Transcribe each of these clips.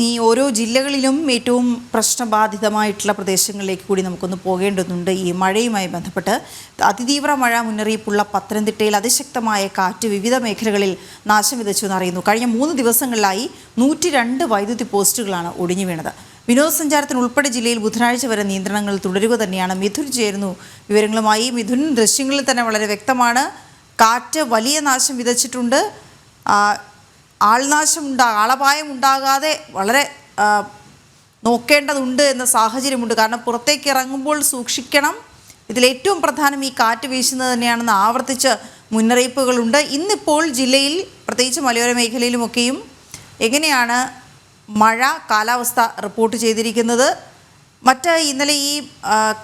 ഈ ഓരോ ജില്ലകളിലും ഏറ്റവും പ്രശ്നബാധിതമായിട്ടുള്ള പ്രദേശങ്ങളിലേക്ക് കൂടി നമുക്കൊന്ന് പോകേണ്ടതുണ്ട്. ഈ മഴയുമായി ബന്ധപ്പെട്ട് അതിതീവ്ര മഴ മുന്നറിയിപ്പുള്ള പത്തനംതിട്ടയിൽ അതിശക്തമായ കാറ്റ് വിവിധ മേഖലകളിൽ നാശം വിതച്ചു എന്നറിയുന്നു. കഴിഞ്ഞ 3 ദിവസങ്ങളിലായി 102 വൈദ്യുതി പോസ്റ്റുകളാണ് ഒടിഞ്ഞു വീണത്. വിനോദസഞ്ചാരത്തിന് ഉൾപ്പെടെ ജില്ലയിൽ ബുധനാഴ്ച വരെ നിയന്ത്രണങ്ങൾ തുടരുക തന്നെയാണ്. മിഥുൻ ചേരുന്നു വിവരങ്ങളുമായി. മിഥുൻ, ദൃശ്യങ്ങളിൽ തന്നെ വളരെ വ്യക്തമാണ്, കാറ്റ് വലിയ നാശം വിതച്ചിട്ടുണ്ട്. ആളപായം ഉണ്ടാകാതെ വളരെ നോക്കേണ്ടതുണ്ട് എന്ന സാഹചര്യമുണ്ട്. കാരണം പുറത്തേക്ക് ഇറങ്ങുമ്പോൾ സൂക്ഷിക്കണം. ഇതിലേറ്റവും പ്രധാനം ഈ കാറ്റ് വീശുന്നത് തന്നെയാണെന്ന് ആവർത്തിച്ച് മുന്നറിയിപ്പുകളുണ്ട്. ഇന്നിപ്പോൾ ജില്ലയിൽ പ്രത്യേകിച്ച് മലയോര മേഖലയിലുമൊക്കെയും എങ്ങനെയാണ് മഴ കാലാവസ്ഥ റിപ്പോർട്ട് ചെയ്തിരിക്കുന്നത്? ഇന്നലെ ഈ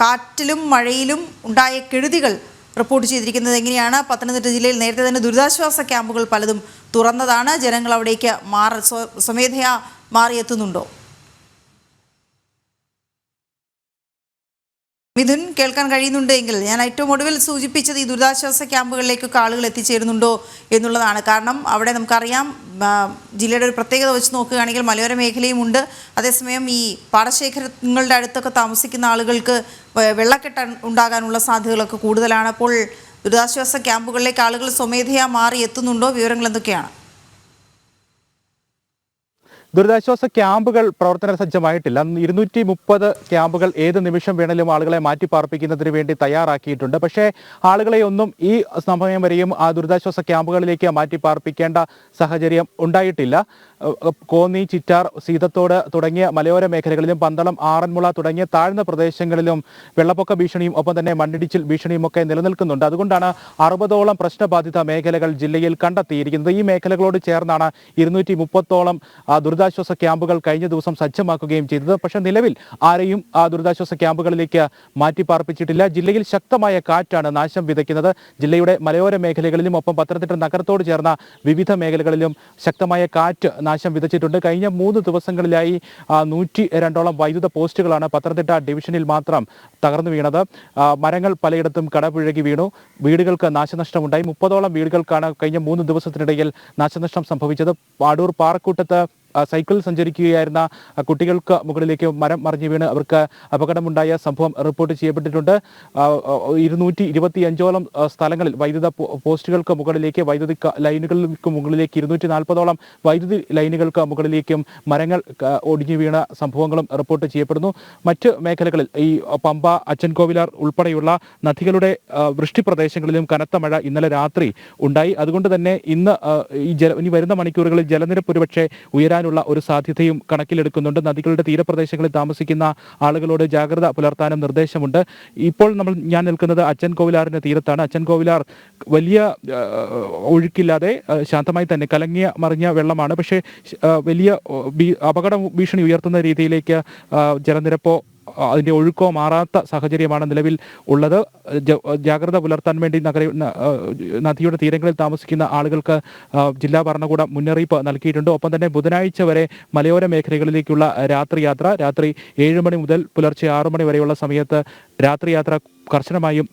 കാറ്റിലും മഴയിലും ഉണ്ടായ കെടുതികൾ റിപ്പോർട്ട് ചെയ്തിരിക്കുന്നത് എങ്ങനെയാണ്? പത്തനംതിട്ട ജില്ലയിൽ നേരത്തെ തന്നെ ദുരിതാശ്വാസ ക്യാമ്പുകൾ പലതും തുറന്നതാണ്. ജനങ്ങൾ അവിടേക്ക് സ്വമേധയാ മാറിയെത്തുന്നുണ്ടോ? മിഥുൻ, കേൾക്കാൻ കഴിയുന്നുണ്ടെങ്കിൽ ഞാൻ ഏറ്റവും ഒടുവിൽ സൂചിപ്പിച്ചത് ഈ ദുരിതാശ്വാസ ക്യാമ്പുകളിലേക്കൊക്കെ ആളുകൾ എത്തിച്ചേരുന്നുണ്ടോ എന്നുള്ളതാണ്. കാരണം അവിടെ നമുക്കറിയാം, ജില്ലയുടെ ഒരു പ്രത്യേകത വെച്ച് നോക്കുകയാണെങ്കിൽ മലയോര മേഖലയുമുണ്ട്. അതേസമയം ഈ പാടശേഖരങ്ങളുടെ അടുത്തൊക്കെ താമസിക്കുന്ന ആളുകൾക്ക് വെള്ളക്കെട്ട് ഉണ്ടാകാനുള്ള സാധ്യതകളൊക്കെ കൂടുതലാണ്. അപ്പോൾ ദുരിതാശ്വാസ ക്യാമ്പുകളിലേക്ക് ആളുകൾ സ്വമേധയാ മാറി എത്തുന്നുണ്ടോ? വിവരങ്ങൾ എന്തൊക്കെയാണ്? ദുരിതാശ്വാസ ക്യാമ്പുകൾ പ്രവർത്തന സജ്ജമായിട്ടില്ല. 230 ക്യാമ്പുകൾ ഏത് നിമിഷം വേണമെങ്കിലും ആളുകളെ മാറ്റിപ്പാർപ്പിക്കുന്നതിന് വേണ്ടി തയ്യാറാക്കിയിട്ടുണ്ട്. പക്ഷേ ആളുകളെ ഒന്നും ഈ സമയം വരെയും ആ ദുരിതാശ്വാസ ക്യാമ്പുകളിലേക്ക് മാറ്റിപ്പാർപ്പിക്കേണ്ട സാഹചര്യം ഉണ്ടായിട്ടില്ല. കോന്നി, ചിറ്റാർ, സീതത്തോട് തുടങ്ങിയ മലയോര മേഖലകളിലും പന്തളം, ആറന്മുള തുടങ്ങിയ താഴ്ന്ന പ്രദേശങ്ങളിലും വെള്ളപ്പൊക്ക ഭീഷണിയും ഒപ്പം തന്നെ മണ്ണിടിച്ചിൽ ഭീഷണിയും ഒക്കെ നിലനിൽക്കുന്നുണ്ട്. അതുകൊണ്ടാണ് 60ഓളം പ്രശ്നബാധിത മേഖലകൾ ജില്ലയിൽ കണ്ടെത്തിയിരിക്കുന്നത്. ഈ മേഖലകളോട് ചേർന്നാണ് 230ഓളം ദുരിതാശ്വാസ ക്യാമ്പുകൾ കഴിഞ്ഞ ദിവസം സജ്ജമാക്കുകയും ചെയ്തത്. പക്ഷേ നിലവിൽ ആരെയും ആ ദുരിതാശ്വാസ ക്യാമ്പുകളിലേക്ക് മാറ്റിപ്പാർപ്പിച്ചിട്ടില്ല. ജില്ലയിൽ ശക്തമായ കാറ്റാണ് നാശം വിതയ്ക്കുന്നത്. ജില്ലയുടെ മലയോര മേഖലകളിലും ഒപ്പം പത്തനംതിട്ട നഗരത്തോട് ചേർന്ന വിവിധ മേഖലകളിലും ശക്തമായ കാറ്റ് നാശം വിതച്ചിട്ടുണ്ട്. കഴിഞ്ഞ 3 ദിവസങ്ങളിലായി 102ഓളം വൈദ്യുത പോസ്റ്റുകളാണ് പത്തനംതിട്ട ഡിവിഷനിൽ മാത്രം തകർന്നു വീണത്. മരങ്ങൾ പലയിടത്തും കടപുഴകി വീണു. വീടുകൾക്ക് നാശനഷ്ടമുണ്ടായി. 30ഓളം വീടുകൾക്കാണ് കഴിഞ്ഞ 3 ദിവസത്തിനിടയിൽ നാശനഷ്ടം സംഭവിച്ചത്. പാടൂർ പാറക്കൂട്ടത്ത് സൈക്കിളിൽ സഞ്ചരിക്കുകയായിരുന്ന കുട്ടികൾക്ക് മുകളിലേക്ക് മരം മറിഞ്ഞു വീണ് അവർക്ക് അപകടമുണ്ടായ സംഭവം റിപ്പോർട്ട് ചെയ്യപ്പെട്ടിട്ടുണ്ട്. 225ഓളം സ്ഥലങ്ങളിൽ വൈദ്യുത പോസ്റ്റുകൾക്ക് മുകളിലേക്ക്, വൈദ്യുതി ലൈനുകൾക്ക് മുകളിലേക്ക് 240ഓളം വൈദ്യുതി ലൈനുകൾക്ക് മുകളിലേക്കും മരങ്ങൾ ഒടിഞ്ഞു വീണ സംഭവങ്ങളും റിപ്പോർട്ട് ചെയ്യപ്പെടുന്നു. മറ്റ് മേഖലകളിൽ ഈ പമ്പ, അച്ചൻകോവിലാർ ഉൾപ്പെടെയുള്ള നദികളുടെ വൃഷ്ടിപ്രദേശങ്ങളിലും കനത്ത മഴ ഇന്നലെ രാത്രി ഉണ്ടായി. അതുകൊണ്ട് തന്നെ ഇനി വരുന്ന മണിക്കൂറുകളിൽ ജലനിരപ്പ് ഒരുപക്ഷെ ഉയരാനുള്ള ഒരു സാധ്യതയും കണക്കിലെടുക്കുന്നുണ്ട്. നദികളുടെ തീരപ്രദേശങ്ങളിൽ താമസിക്കുന്ന ആളുകളോട് ജാഗ്രത പുലർത്താനും നിർദ്ദേശമുണ്ട്. ഇപ്പോൾ ഞാൻ നിൽക്കുന്നത് അച്ചൻകോവിലാറിന്റെ തീരത്താണ്. അച്ചൻകോവിലാർ വലിയ ഒഴുക്കില്ലാതെ ശാന്തമായി തന്നെ കലങ്ങിയ മറിഞ്ഞ വെള്ളമാണ്. പക്ഷേ വലിയ അപകട ഭീഷണി ഉയർത്തുന്ന രീതിയിലേക്ക് ജലനിരപ്പോ അതിൻ്റെ ഒഴുക്കോ മാറാത്ത സാഹചര്യമാണ് നിലവിൽ ഉള്ളത്. ജാഗ്രത പുലർത്താൻ വേണ്ടി നദിയുടെ തീരങ്ങളിൽ താമസിക്കുന്ന ആളുകൾക്ക് ജില്ലാ ഭരണകൂടം മുന്നറിയിപ്പ് നൽകിയിട്ടുണ്ട്. ഒപ്പം തന്നെ ബുധനാഴ്ച വരെ മലയോര മേഖലകളിലേക്കുള്ള രാത്രി 7 മണി മുതൽ പുലർച്ചെ 6 മണി വരെയുള്ള സമയത്ത് രാത്രിയാത്ര കർശനമായും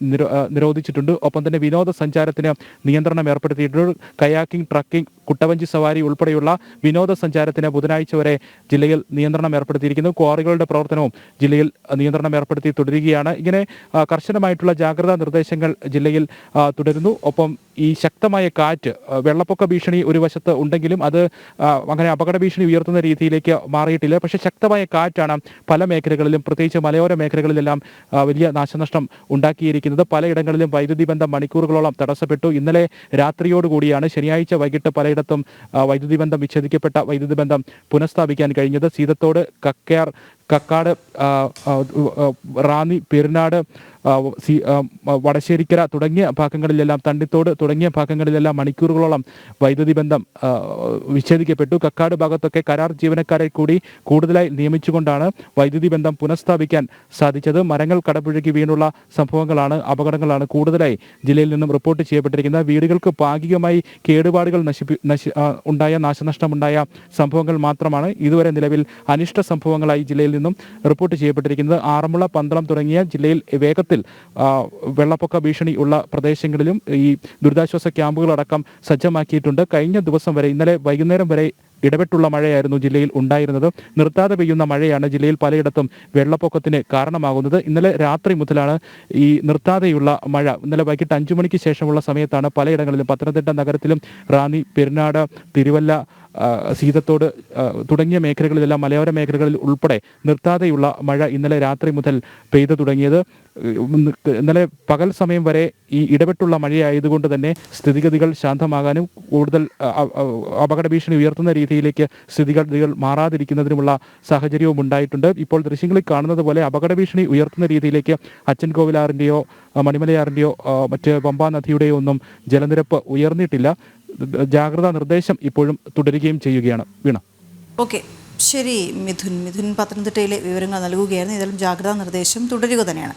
നിരോധിച്ചിട്ടുണ്ട്. ഒപ്പം തന്നെ വിനോദസഞ്ചാരത്തിന് നിയന്ത്രണം ഏർപ്പെടുത്തിയിട്ടുണ്ട്. കയാക്കിംഗ്, ട്രക്കിംഗ്, കുട്ടവഞ്ചി സവാരി ഉൾപ്പെടെയുള്ള വിനോദസഞ്ചാരത്തിന് ബുധനാഴ്ച വരെ ജില്ലയിൽ നിയന്ത്രണം ഏർപ്പെടുത്തിയിരിക്കുന്നു. ക്വാറികളുടെ പ്രവർത്തനവും ജില്ലയിൽ നിയന്ത്രണം ഏർപ്പെടുത്തി തുടരുകയാണ്. ഇങ്ങനെ കർശനമായിട്ടുള്ള ജാഗ്രതാ നിർദ്ദേശങ്ങൾ ജില്ലയിൽ തുടരുന്നു. ഒപ്പം ഈ ശക്തമായ കാറ്റ്, വെള്ളപ്പൊക്ക ഭീഷണി ഒരു വശത്ത് ഉണ്ടെങ്കിലും അത് അങ്ങനെ അപകട ഭീഷണി ഉയർത്തുന്ന രീതിയിലേക്ക് മാറിയിട്ടില്ല. പക്ഷേ ശക്തമായ കാറ്റാണ് പല മേഖലകളിലും, പ്രത്യേകിച്ച് മലയോര മേഖലകളിലെല്ലാം വലിയ നാശനഷ്ടം ഉണ്ടാക്കിയിരിക്കുന്നത്. പലയിടങ്ങളിലും വൈദ്യുതി ബന്ധം മണിക്കൂറുകളോളം തടസ്സപ്പെട്ടു. ഇന്നലെ രാത്രിയോടുകൂടിയാണ്, ശനിയാഴ്ച വൈകിട്ട് പലയിടത്തും വൈദ്യുതി ബന്ധം വിച്ഛേദിക്കപ്പെട്ട വൈദ്യുതി ബന്ധം പുനഃസ്ഥാപിക്കാൻ കഴിഞ്ഞത്. സീതത്തോട്, കക്കാട്, റാന്നി, പെരുന്നാട്, വടശ്ശേരിക്കര തുടങ്ങിയ ഭാഗങ്ങളിലെല്ലാം, തണ്ടിത്തോട് തുടങ്ങിയ ഭാഗങ്ങളിലെല്ലാം മണിക്കൂറുകളോളം വൈദ്യുതി ബന്ധം വിച്ഛേദിക്കപ്പെട്ടു. കക്കാട് ഭാഗത്തൊക്കെ കരാർ ജീവനക്കാരെ കൂടി കൂടുതലായി നിയമിച്ചുകൊണ്ടാണ് വൈദ്യുതി ബന്ധം പുനഃസ്ഥാപിക്കാൻ സാധിച്ചത്. മരങ്ങൾ കടപുഴകി വീണുള്ള അപകടങ്ങളാണ് കൂടുതലായി ജില്ലയിൽ നിന്നും റിപ്പോർട്ട് ചെയ്യപ്പെട്ടിരിക്കുന്നത്. വീടുകൾക്ക് ഭാഗികമായി കേടുപാടുകൾ ഉണ്ടായ, നാശനഷ്ടമുണ്ടായ സംഭവങ്ങൾ മാത്രമാണ് ഇതുവരെ നിലവിൽ അനിഷ്ട സംഭവങ്ങളായി ജില്ലയിൽ നിന്നും റിപ്പോർട്ട് ചെയ്യപ്പെട്ടിരിക്കുന്നത്. ആറന്മുള, പന്തളം തുടങ്ങിയ ജില്ലയിൽ വേഗത്തിൽ വെള്ളപ്പൊക്ക ഭീഷണി ഉള്ള പ്രദേശങ്ങളിലും ഈ ദുരിതാശ്വാസ ക്യാമ്പുകളടക്കം സജ്ജമാക്കിയിട്ടുണ്ട്. കഴിഞ്ഞ ദിവസം വരെ, ഇന്നലെ വൈകുന്നേരം വരെ ഇടപെട്ടുള്ള മഴയായിരുന്നു ജില്ലയിൽ ഉണ്ടായിരുന്നത്. നിർത്താതെ പെയ്യുന്ന മഴയാണ് ജില്ലയിൽ പലയിടത്തും വെള്ളപ്പൊക്കത്തിന് കാരണമാകുന്നത്. ഇന്നലെ രാത്രി മുതലാണ് ഈ നിർത്താതെയുള്ള മഴ. ഇന്നലെ വൈകിട്ട് 5 മണിക്ക് ശേഷമുള്ള സമയത്താണ് പലയിടങ്ങളിലും പത്തനംതിട്ട നഗരത്തിലും റാന്നി, പെരുന്നാട്, തിരുവല്ല, സീതത്തോട് തുടങ്ങിയ മേഖലകളിലെല്ലാം മലയോര മേഖലകളിൽ ഉൾപ്പെടെ നിർത്താതെയുള്ള മഴ ഇന്നലെ രാത്രി മുതൽ പെയ്തു തുടങ്ങിയത്. ഇന്നലെ പകൽ സമയം വരെ ഈ ഇടപെട്ടുള്ള മഴയായതുകൊണ്ട് തന്നെ സ്ഥിതിഗതികൾ ശാന്തമാകാനും കൂടുതൽ അപകട ഭീഷണി ഉയർത്തുന്ന രീതിയിലേക്ക് സ്ഥിതിഗതികൾ മാറാതിരിക്കുന്നതിനുമുള്ള സാഹചര്യവും ഉണ്ടായിട്ടുണ്ട്. ഇപ്പോൾ ദൃശ്യങ്ങളിൽ കാണുന്നത് പോലെ അപകട ഭീഷണി ഉയർത്തുന്ന രീതിയിലേക്ക് അച്ചൻകോവിലാറിൻ്റെയോ മണിമലയാറിൻ്റെയോ മറ്റ് പമ്പാ നദിയുടെയോ ഒന്നും ജലനിരപ്പ് ഉയർന്നിട്ടില്ല. ജാഗ്രതാ നിർദ്ദേശം ഇപ്പോഴും തുടരുകയും ചെയ്യുകയാണ്. വീണ. ഓക്കെ, ശരി മിഥുൻ പത്തനംതിട്ടയിലെ വിവരങ്ങൾ നൽകുകയായിരുന്നു. ഏതായാലും ജാഗ്രതാ നിർദ്ദേശം തുടരുക തന്നെയാണ്.